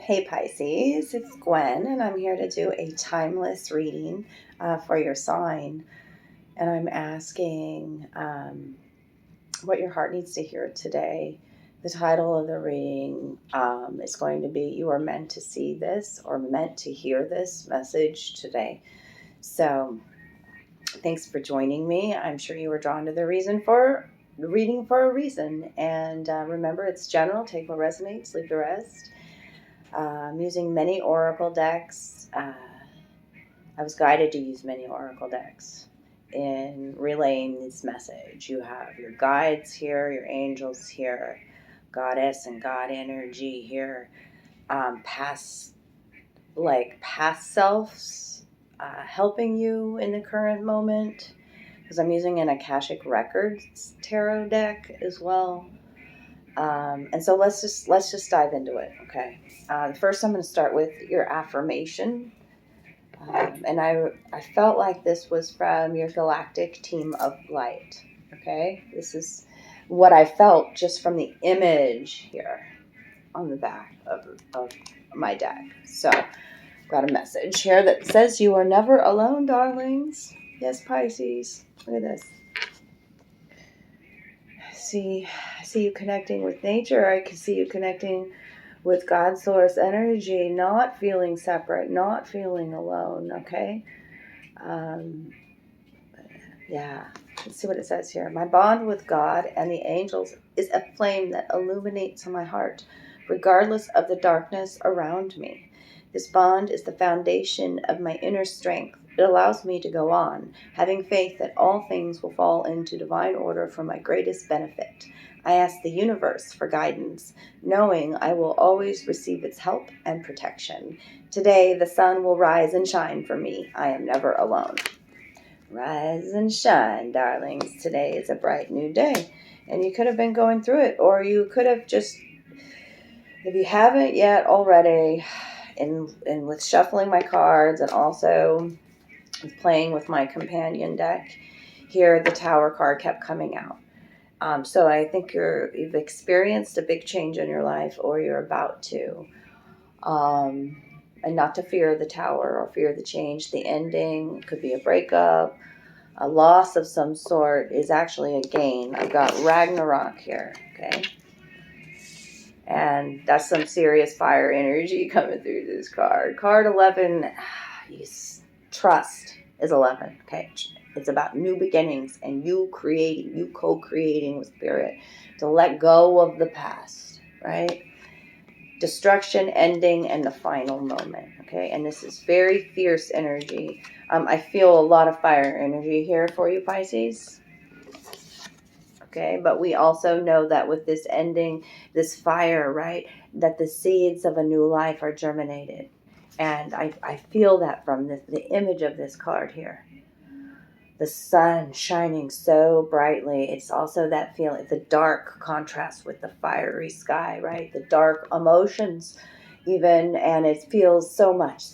Hey Pisces, it's Gwen, and I'm here to do a timeless reading for your sign. And I'm asking what your heart needs to hear today. The title of the reading is going to be You Are Meant to See This or Meant to Hear This Message Today. So thanks for joining me. I'm sure you were drawn to the reading for a reason. And remember, it's general. Take what resonates, leave the rest. I'm using many oracle decks. I was guided to use many oracle decks in relaying this message. You have your guides here, your angels here, goddess and god energy here, past selves helping you in the current moment. Because I'm using an Akashic Records tarot deck as well. And so let's just dive into it, okay? First, I'm going to start with your affirmation, and I felt like this was from your galactic team of light, okay? This is what I felt just from the image here on the back of my deck. So, got a message here that says, "You are never alone, darlings." Yes, Pisces. Look at this. I see you connecting with nature. I can see you connecting with God source energy, not feeling separate, not feeling alone, okay? Yeah, let's see what it says here. My bond with God and the angels is a flame that illuminates my heart, regardless of the darkness around me. This bond is the foundation of my inner strength. It allows me to go on, having faith that all things will fall into divine order for my greatest benefit. I ask the universe for guidance, knowing I will always receive its help and protection. Today, the sun will rise and shine for me. I am never alone. Rise and shine, darlings. Today is a bright new day. And you could have been going through it, or you could have just, if you haven't yet already, and with shuffling my cards and also playing with my companion deck, here the Tower card kept coming out. So I think you've experienced a big change in your life, or you're about to. And not to fear the Tower or fear the change. The ending could be a breakup. A loss of some sort is actually a gain. I've got Ragnarok here, okay? And that's some serious fire energy coming through this card. Card 11, trust is 11, okay? It's about new beginnings and you co-creating with spirit to let go of the past, right? Destruction, ending, and the final moment, okay? And this is very fierce energy. I feel a lot of fire energy here for you, Pisces. Okay, but we also know that with this ending, this fire, right, that the seeds of a new life are germinated. And I feel that from the image of this card here. The sun shining so brightly. It's also that feeling, the dark contrast with the fiery sky, right? The dark emotions even, and it feels so much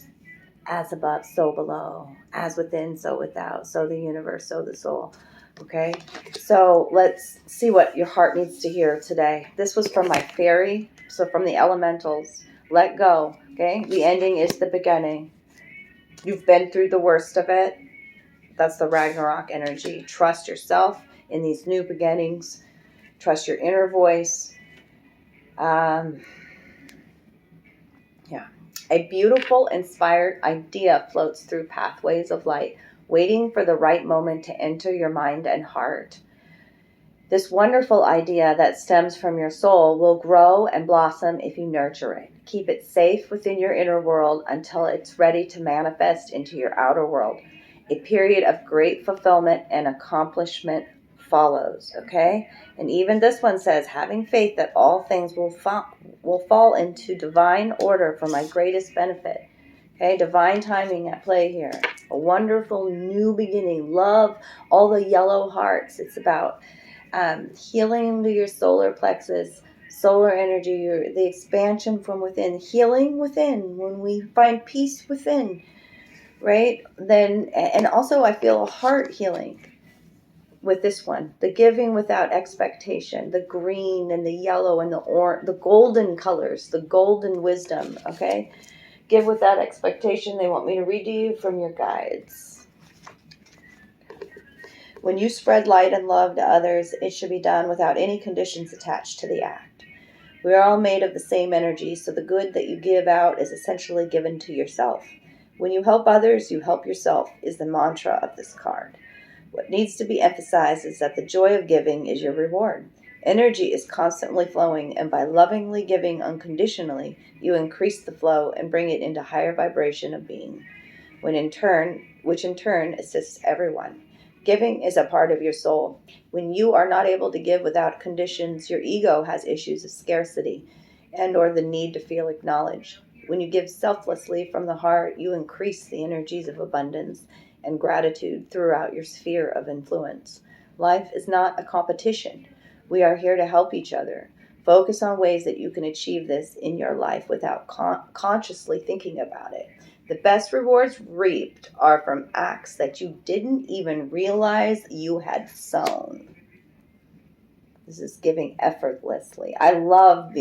as above, so below, as within, so without, so the universe, so the soul. Okay, so let's see what your heart needs to hear today. This was from my fairy, so from the elementals. Let go, okay? The ending is the beginning. You've been through the worst of it. That's the Ragnarok energy. Trust yourself in these new beginnings. Trust your inner voice. A beautiful, inspired idea floats through pathways of light, waiting for the right moment to enter your mind and heart. This wonderful idea that stems from your soul will grow and blossom if you nurture it. Keep it safe within your inner world until it's ready to manifest into your outer world. A period of great fulfillment and accomplishment follows, okay? And even this one says, having faith that all things will fall into divine order for my greatest benefit. Okay, divine timing at play here. A wonderful new beginning. Love all the yellow hearts. It's about healing to your solar plexus, solar energy, the expansion from within, healing within. When we find peace within, right? Then, and also I feel a heart healing. with this one, the giving without expectation, the green and the yellow and the orange, the golden colors, the golden wisdom, okay? Give without expectation. They want me to read to you from your guides. When you spread light and love to others, it should be done without any conditions attached to the act. We are all made of the same energy, so the good that you give out is essentially given to yourself. When you help others, you help yourself, is the mantra of this card. What needs to be emphasized is that the joy of giving is your reward. Energy is constantly flowing, and by lovingly giving unconditionally, you increase the flow and bring it into higher vibration of being, which in turn assists everyone. Giving is a part of your soul. When you are not able to give without conditions, your ego has issues of scarcity and or the need to feel acknowledged. When you give selflessly from the heart, you increase the energies of abundance and gratitude throughout your sphere of influence. Life is not a competition. We are here to help each other. Focus on ways that you can achieve this in your life without consciously thinking about it. The best rewards reaped are from acts that you didn't even realize you had sown. This is giving effortlessly. I love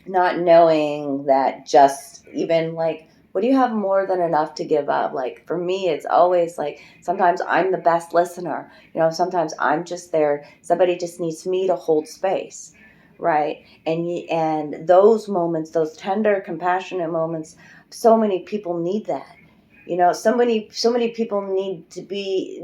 not knowing that just even what do you have more than enough to give up? Like for me, it's always like sometimes I'm the best listener. Sometimes I'm just there. Somebody just needs me to hold space. Right. And those moments, those tender, compassionate moments, so many people need that. So many people need to be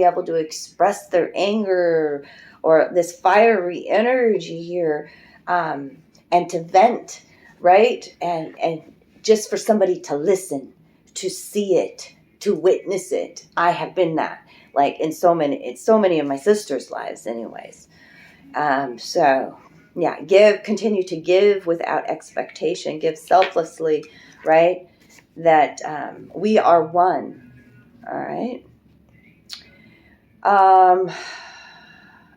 able to express their anger or this fiery energy here, and to vent, right? And just for somebody to listen, to see it, to witness it. I have been that, in so many of my sisters' lives, anyways. Continue to give without expectation, give selflessly, right? That we are one, all right?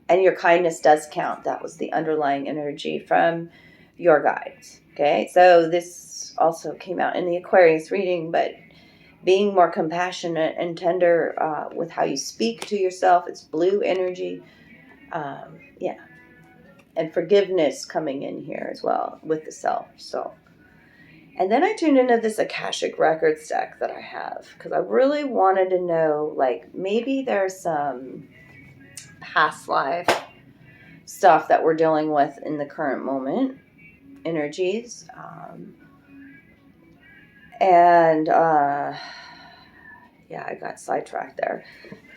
And your kindness does count. That was the underlying energy from your guides, okay? So this also came out in the Aquarius reading, but being more compassionate and tender with how you speak to yourself, it's blue energy, and forgiveness coming in here as well with the self. So, and then I tuned into this Akashic Records deck that I have because I really wanted to know, maybe there's some past life stuff that we're dealing with in the current moment, energies. I got sidetracked there.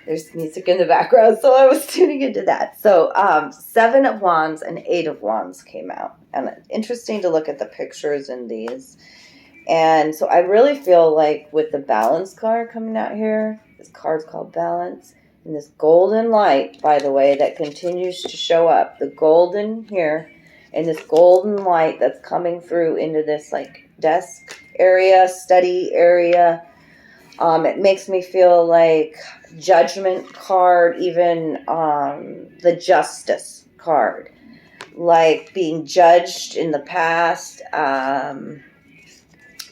There's music in the background, so I was tuning into that. So 7 of Wands and 8 of Wands came out. And it's interesting to look at the pictures in these. And so I really feel like with the Balance card coming out here, this card's called Balance, and this golden light, by the way, that continues to show up. The golden here, and this golden light that's coming through into this desk area, study area. It makes me feel like Judgment card, even the Justice card, like being judged in the past.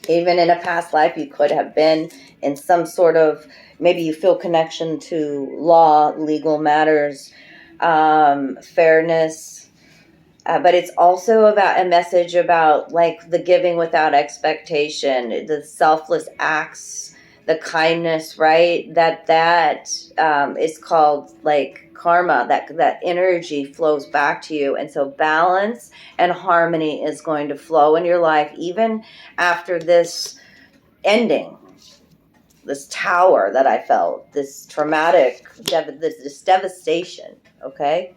Even in a past life, you could have been in some sort of, maybe you feel connection to law, legal matters, fairness. But it's also about a message about the giving without expectation, the selfless acts, the kindness, right? That is called karma, that energy flows back to you. And so balance and harmony is going to flow in your life even after this ending, this tower that I felt, this traumatic, this devastation, okay?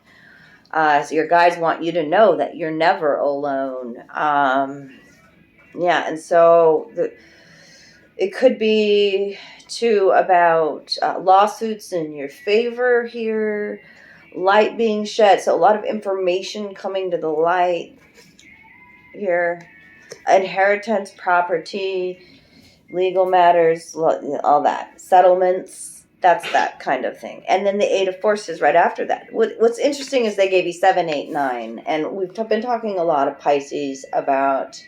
So your guides want you to know that you're never alone. And so it could be too about lawsuits in your favor here, light being shed. So a lot of information coming to the light here, inheritance, property, legal matters, all that, settlements. That's that kind of thing. And then the 8 of Forces right after that. What's interesting is they gave you 7, 8, 9. And we've been talking a lot of Pisces about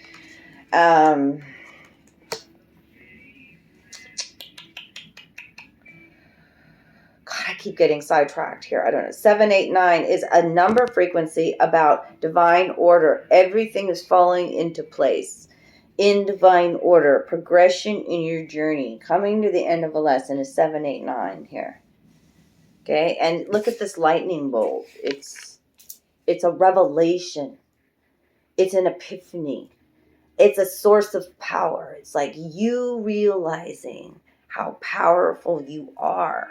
keep getting sidetracked here. I don't know. 789 is a number frequency about divine order. Everything is falling into place in divine order. Progression in your journey. Coming to the end of a lesson is 789 here. Okay, and look at this lightning bolt. It's a revelation. It's an epiphany. It's a source of power. It's like you realizing how powerful you are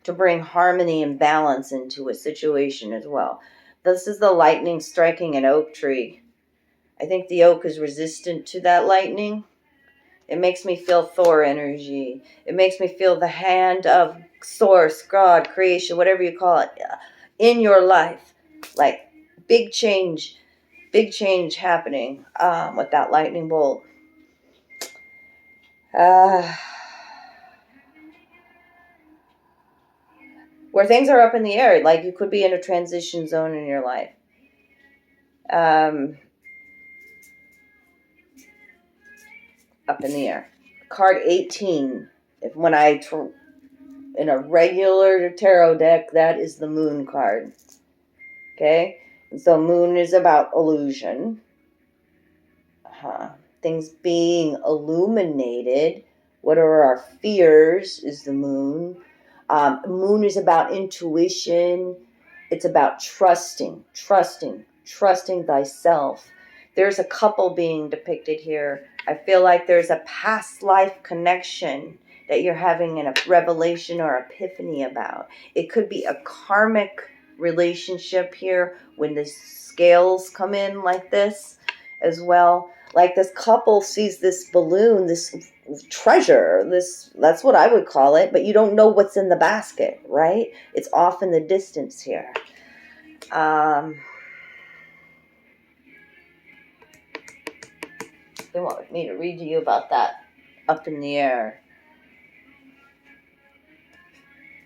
to bring harmony and balance into a situation as well. This is the lightning striking an oak tree. I think the oak is resistant to that lightning. It makes me feel Thor energy. It makes me feel the hand of source, God, creation, whatever you call it, in your life. Like big change happening with that lightning bolt. Where things are up in the air, like you could be in a transition zone in your life. Up in the air. Card 18. In a regular tarot deck, that is the moon card. Okay? So moon is about illusion. Things being illuminated. What are our fears is the moon. Moon is about intuition. It's about trusting thyself. There's a couple being depicted here. I feel like there's a past life connection that you're having a revelation or epiphany about. It could be a karmic relationship here when the scales come in like this as well. Like this couple sees this balloon, this treasure, that's what I would call it, but you don't know what's in the basket, right? It's off in the distance here. They want me to read to you about that up in the air.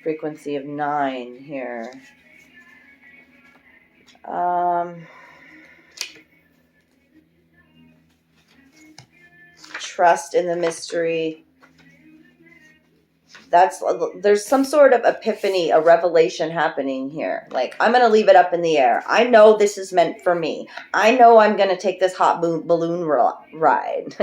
Frequency of 9 here. Trust in the mystery. There's some sort of epiphany, a revelation happening here. Like, I'm going to leave it up in the air. I know this is meant for me. I know I'm going to take this hot balloon ride.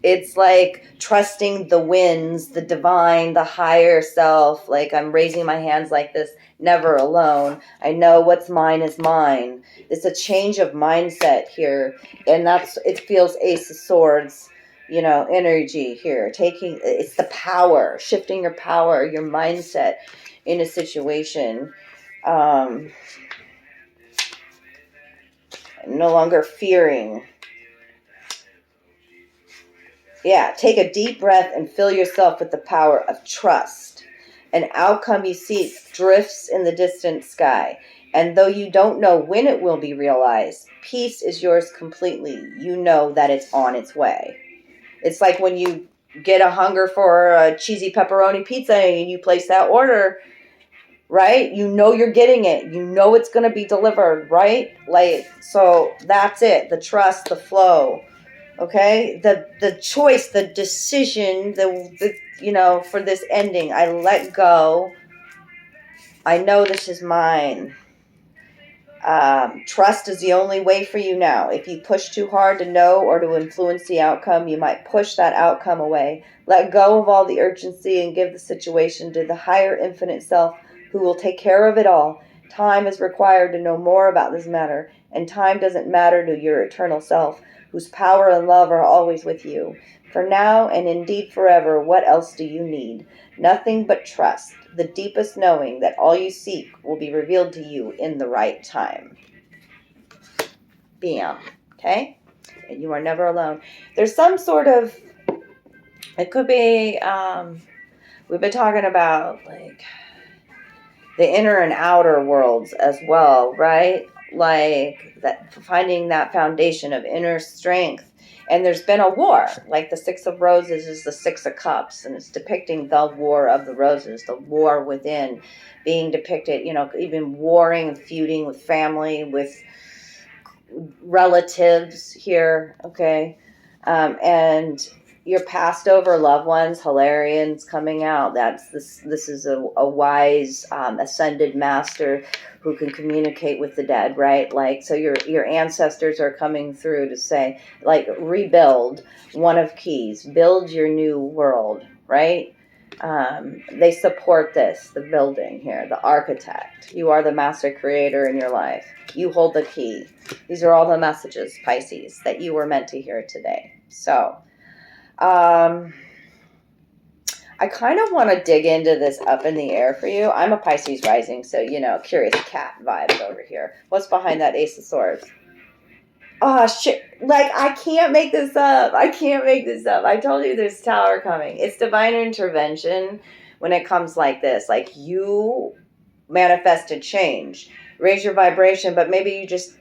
It's like trusting the winds, the divine, the higher self. Like, I'm raising my hands like this, never alone. I know what's mine is mine. It's a change of mindset here. And it feels Ace of Swords, energy here. It's the power, shifting your power, your mindset in a situation. No longer fearing. Yeah, take a deep breath and fill yourself with the power of trust. An outcome you seek drifts in the distant sky. And though you don't know when it will be realized, peace is yours completely. You know that it's on its way. It's like when you get a hunger for a cheesy pepperoni pizza and you place that order, right? You know you're getting it. You know it's going to be delivered, right? Like, so that's it. The trust, the flow. Okay, the choice, the decision, for this ending, I let go. I know this is mine. Trust is the only way for you now. If you push too hard to know or to influence the outcome, you might push that outcome away. Let go of all the urgency and give the situation to the higher infinite self who will take care of it all. Time is required to know more about this matter, and time doesn't matter to your eternal self, whose power and love are always with you. For now and indeed forever, what else do you need? Nothing but trust, the deepest knowing that all you seek will be revealed to you in the right time. Bam. Okay? And you are never alone. There's some sort of, it could be, we've been talking about like the inner and outer worlds as well, right? Like that, finding that foundation of inner strength. And there's been a war. Like the Six of Roses is the Six of Cups, and it's depicting the war of the roses, the war within, being depicted, even warring and feuding with family, with relatives here, okay? And your passed over loved ones, Hilarions coming out. This is a wise ascended master who can communicate with the dead, right? Like, so your ancestors are coming through to say, like, rebuild, one of keys, build your new world, right? They support this, the building here, the architect. You are the master creator in your life. You hold the key. These are all the messages, Pisces, that you were meant to hear today. So, I kind of want to dig into this up in the air for you. I'm a Pisces rising, so, curious cat vibes over here. What's behind that Ace of Swords? Oh, shit. Like, I can't make this up. I told you there's tower coming. It's divine intervention when it comes like this. Like, you manifested change. Raise your vibration, but maybe you just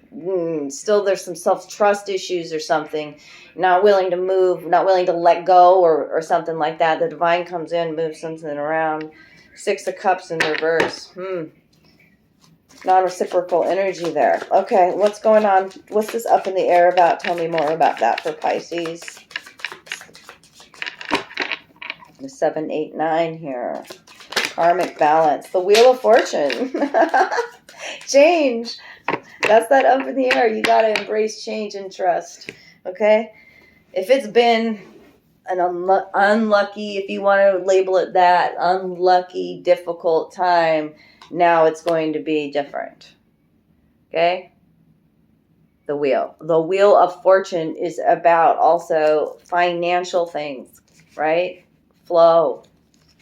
still there's some self-trust issues or something. Not willing to move, not willing to let go or something like that. The divine comes in, moves something around. 6 of Cups in reverse. Non-reciprocal energy there. Okay, what's going on? What's this up in the air about? Tell me more about that for Pisces. The 7, 8, 9 here. Karmic balance. The Wheel of Fortune. Change. That's that up in the air. You got to embrace change and trust. Okay? If it's been an unlucky, if you want to label it that, unlucky, difficult time, now it's going to be different. Okay? The wheel. The Wheel of Fortune is about also financial things, right? Flow,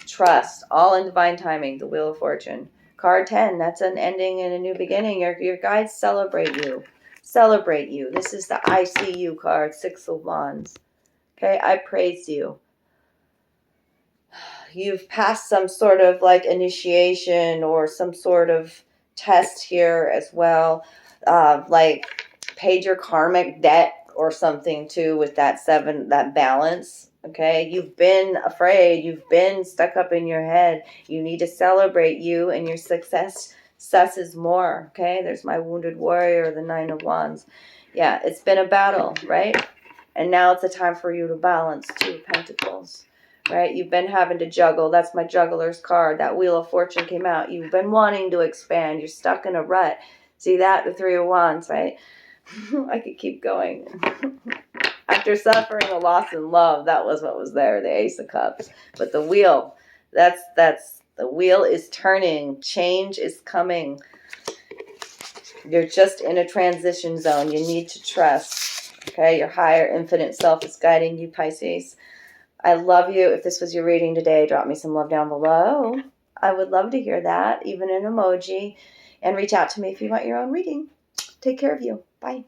trust, all in divine timing. The Wheel of Fortune. Card 10, that's an ending and a new beginning. Your guides celebrate you. Celebrate you. This is the I see you card, 6 of Wands. Okay, I praise you. You've passed some sort of like initiation or some sort of test here as well. Like paid your karmic debt or something too with that 7, that balance. Okay, you've been afraid. You've been stuck up in your head. You need to celebrate you and your success. Success is more. Okay, there's my wounded warrior, the 9 of Wands. Yeah, it's been a battle, right? And now it's a time for you to balance 2 of Pentacles. Right? You've been having to juggle. That's my juggler's card. That Wheel of Fortune came out. You've been wanting to expand. You're stuck in a rut. See that? The 3 of Wands, right? I could keep going. After suffering a loss in love, that was what was there, the Ace of Cups. But the wheel, that's the wheel is turning. Change is coming. You're just in a transition zone. You need to trust. Okay? Your higher infinite self is guiding you, Pisces. I love you. If this was your reading today, drop me some love down below. I would love to hear that, even an emoji. And reach out to me if you want your own reading. Take care of you. Bye.